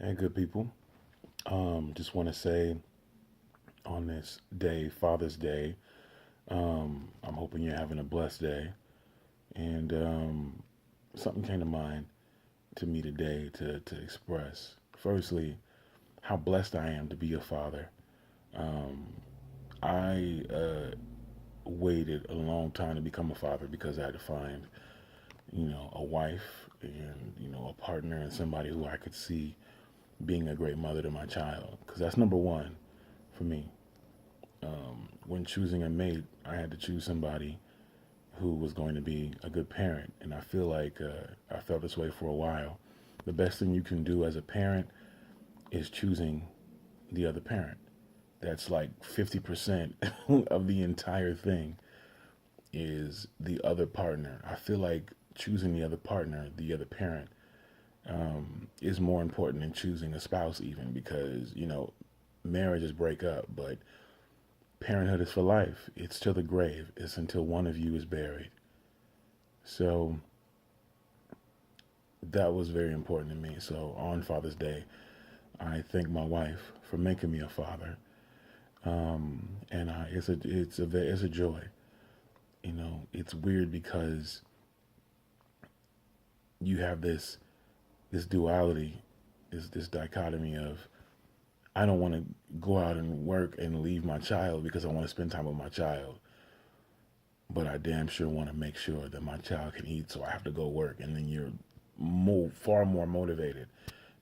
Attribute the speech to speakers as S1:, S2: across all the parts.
S1: Hey, good people. Just want to say on this day, Father's Day, I'm hoping you're having a blessed day. And something came to mind to me today to express. Firstly, how blessed I am to be a father. Um, I waited a long time to become a father because I had to find, a wife and, a partner and somebody who I could see being a great mother to my child. Because that's number one for me. When choosing a mate, I had to choose somebody who was going to be a good parent. And I feel like I felt this way for a while. The best thing you can do as a parent is choosing the other parent. That's like 50% of the entire thing is the other partner. I feel like choosing the other partner, the other parent, is more important than choosing a spouse, even because, marriages break up, but parenthood is for life. It's till the grave. It's until one of you is buried. So that was very important to me. So on Father's Day, I thank my wife for making me a father. And it's a joy. It's weird because you have this duality, this dichotomy of I don't want to go out and work and leave my child because I want to spend time with my child, but I damn sure want to make sure that my child can eat, so I have to go work. And then you're far more motivated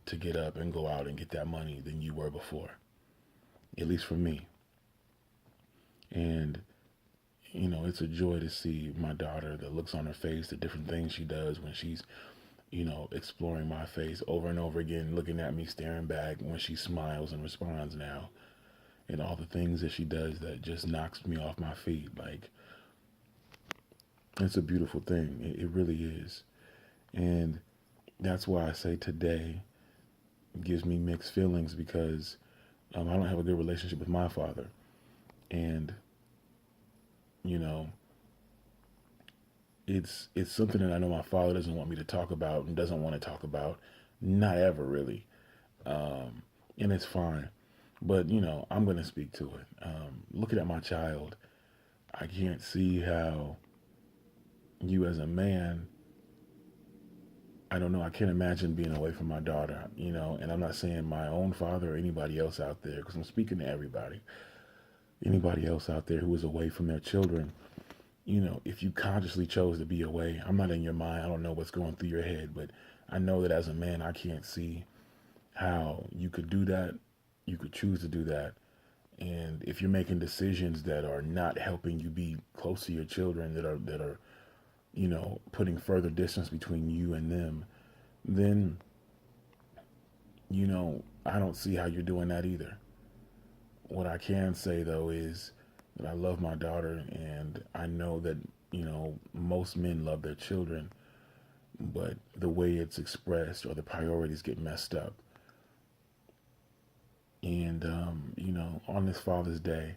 S1: to get up and go out and get that money than you were before, at least for me. And, it's a joy to see my daughter, the looks on her face, the different things she does when she's, exploring my face over and over again, looking at me, staring back when she smiles and responds now, and all the things that she does that just knocks me off my feet. Like, it's a beautiful thing. It really is. And that's why I say today gives me mixed feelings because I don't have a good relationship with my father. And, you know, it's something that I know my father doesn't want me to talk about and doesn't want to talk about. Not ever really. And it's fine. But, I'm going to speak to it. Looking at my child, I can't see how you as a man, I don't know, I can't imagine being away from my daughter, and I'm not saying my own father or anybody else out there, because I'm speaking to everybody. Anybody else out there who is away from their children, if you consciously chose to be away, I'm not in your mind. I don't know what's going through your head, but I know that as a man, I can't see how you could do that. You could choose to do that. And if you're making decisions that are not helping you be close to your children, that are putting further distance between you and them, then I don't see how you're doing that either. What I can say though is that I love my daughter, and I know that most men love their children, but the way it's expressed or the priorities get messed up. And on this Father's Day,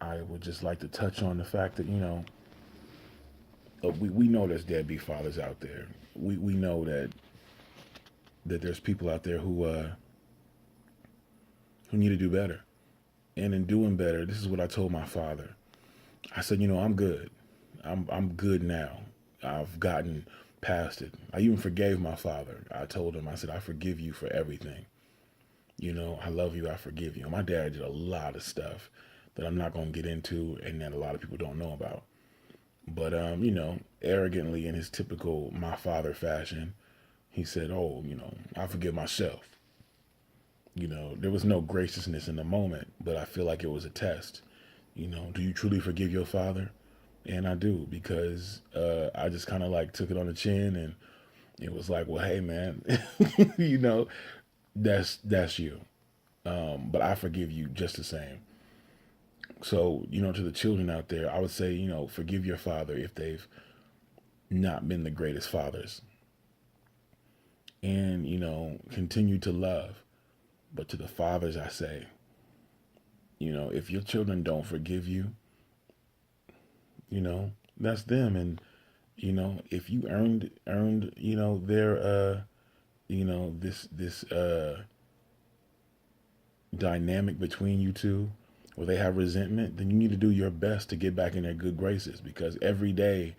S1: I would just like to touch on the fact that we know there's deadbeat fathers out there. We know that there's people out there who need to do better. And in doing better, this is what I told my father. I said, I'm good. I'm good now. I've gotten past it. I even forgave my father. I told him, I said, I forgive you for everything. I love you. I forgive you. My dad did a lot of stuff that I'm not going to get into and that a lot of people don't know about. But, arrogantly in his typical my father fashion, he said, oh, I forgive myself. There was no graciousness in the moment, but I feel like it was a test. Do you truly forgive your father? And I do because I just kind of like took it on the chin, and it was like, well, hey, man, you know, that's you. But I forgive you just the same. So, to the children out there, I would say, forgive your father if they've not been the greatest fathers. And, continue to love. But to the fathers, I say, if your children don't forgive you, that's them. And, if you earned, their, this dynamic between you two where they have resentment, then you need to do your best to get back in their good graces, because every day,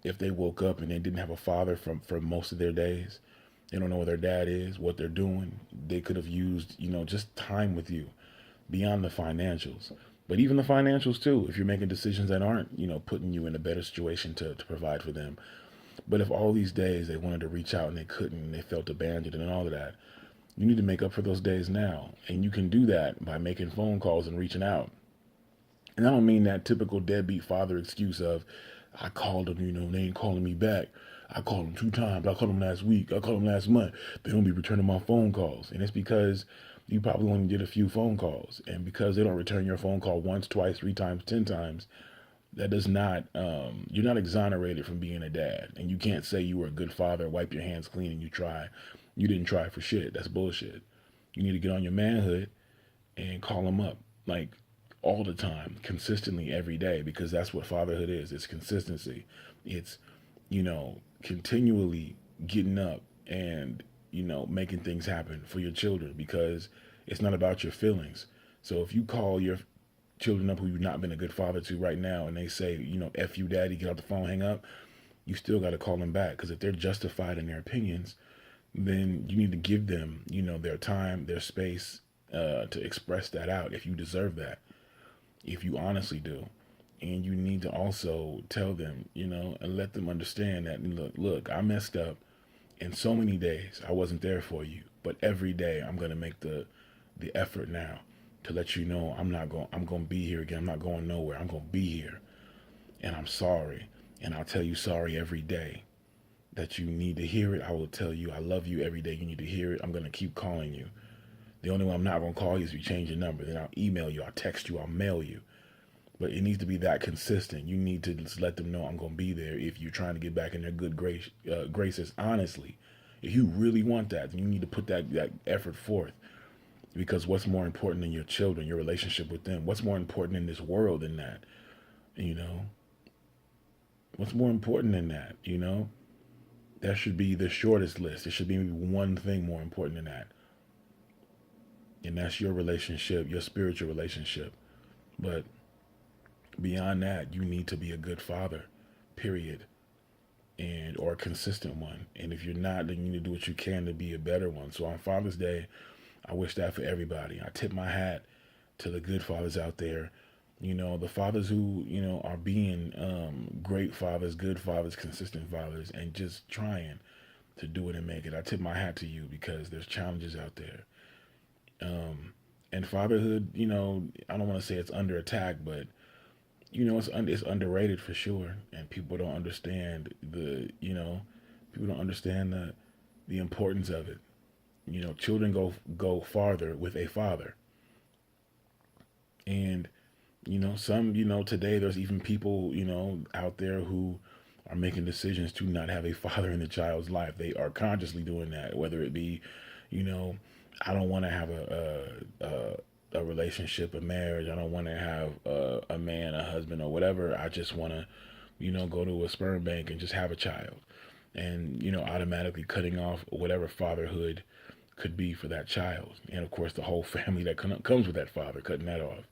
S1: if they woke up and they didn't have a father for most of their days, they don't know where their dad is, what they're doing. They could have used, just time with you beyond the financials. But even the financials too, if you're making decisions that aren't, putting you in a better situation to provide for them. But if all these days they wanted to reach out and they couldn't, and they felt abandoned and all of that, you need to make up for those days now. And you can do that by making phone calls and reaching out. And I don't mean that typical deadbeat father excuse of, I called them, they ain't calling me back. I called them 2 times. I called them last week. I called them last month. They don't be returning my phone calls. And it's because you probably only did a few phone calls. And because they don't return your phone call once, twice, 3 times, 10 times, that does not, you're not exonerated from being a dad. And you can't say you were a good father, wipe your hands clean, and you try. You didn't try for shit. That's bullshit. You need to get on your manhood and call them up. Like, all the time, consistently, every day, because that's what fatherhood is. It's consistency. It's, continually getting up and, making things happen for your children, because it's not about your feelings. So if you call your children up who you've not been a good father to right now and they say, F you, daddy, get off the phone, hang up, you still got to call them back, because if they're justified in their opinions, then you need to give them, their time, their space to express that out if you deserve that, if you honestly do. And you need to also tell them, and let them understand that, look, I messed up in so many days. I wasn't there for you, but every day I'm going to make the effort now to let you know I'm going to be here again. I'm not going nowhere. I'm going to be here. And I'm sorry. And I'll tell you sorry every day that you need to hear it. I will tell you I love you every day. You need to hear it. I'm going to keep calling you. The only way I'm not going to call you is if you change your number. Then I'll email you. I'll text you. I'll mail you. But it needs to be that consistent. You need to just let them know I'm going to be there if you're trying to get back in their good graces. Honestly, if you really want that, then you need to put that effort forth. Because what's more important than your children, your relationship with them? What's more important in this world than that? What's more important than that? That should be the shortest list. There should be one thing more important than that. And that's your relationship, your spiritual relationship. But beyond that, you need to be a good father, period. Or a consistent one. And if you're not, then you need to do what you can to be a better one. So on Father's Day, I wish that for everybody. I tip my hat to the good fathers out there. The fathers who, are being great fathers, good fathers, consistent fathers, and just trying to do it and make it. I tip my hat to you, because there's challenges out there. And fatherhood, I don't want to say it's under attack, but, it's underrated for sure. And people don't understand people don't understand the importance of it. Children go farther with a father. And, some, today there's even people, out there who are making decisions to not have a father in the child's life. They are consciously doing that, whether it be, I don't want to have a relationship, a marriage. I don't want to have a man, a husband, or whatever. I just want to, go to a sperm bank and just have a child. And, automatically cutting off whatever fatherhood could be for that child. And of course, the whole family that comes with that father, cutting that off.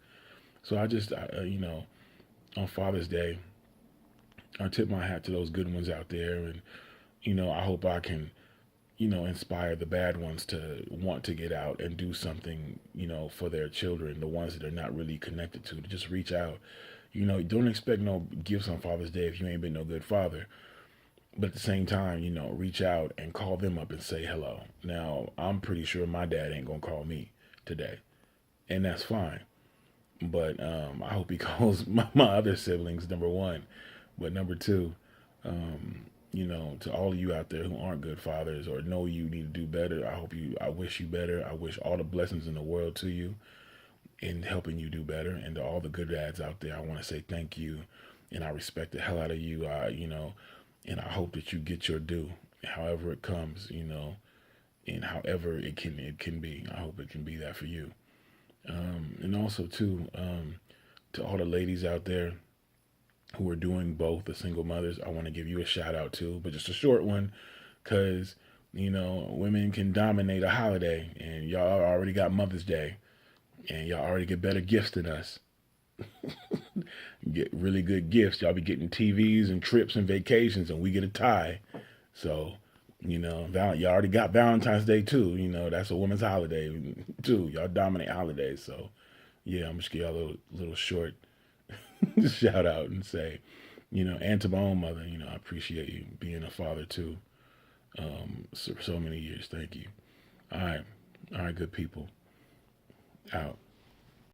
S1: So on Father's Day, I tip my hat to those good ones out there. And, I hope I can, inspire the bad ones to want to get out and do something, for their children, the ones that are not really connected to just reach out. Don't expect no gifts on Father's Day if you ain't been no good father. But at the same time, reach out and call them up and say hello. Now, I'm pretty sure my dad ain't going to call me today. And that's fine. But I hope he calls my other siblings, number one. But number two, to all of you out there who aren't good fathers or know you need to do better, I wish you better. I wish all the blessings in the world to you in helping you do better. And to all the good dads out there, I want to say thank you. And I respect the hell out of you, and I hope that you get your due, however it comes, and however it can be. I hope it can be that for you. And also too, to all the ladies out there who are doing both, the single mothers, I want to give you a shout out too, but just a short one, because women can dominate a holiday, and y'all already got Mother's Day, and y'all already get better gifts than us. Get really good gifts. Y'all be getting TVs and trips and vacations, and we get a tie. So, y'all already got Valentine's Day too. That's a woman's holiday too. Y'all dominate holidays. So, yeah, I'm just give y'all a little short shout out and say, and to my own mother, I appreciate you being a father too. So many years. Thank you. All right. All right, good people. Out.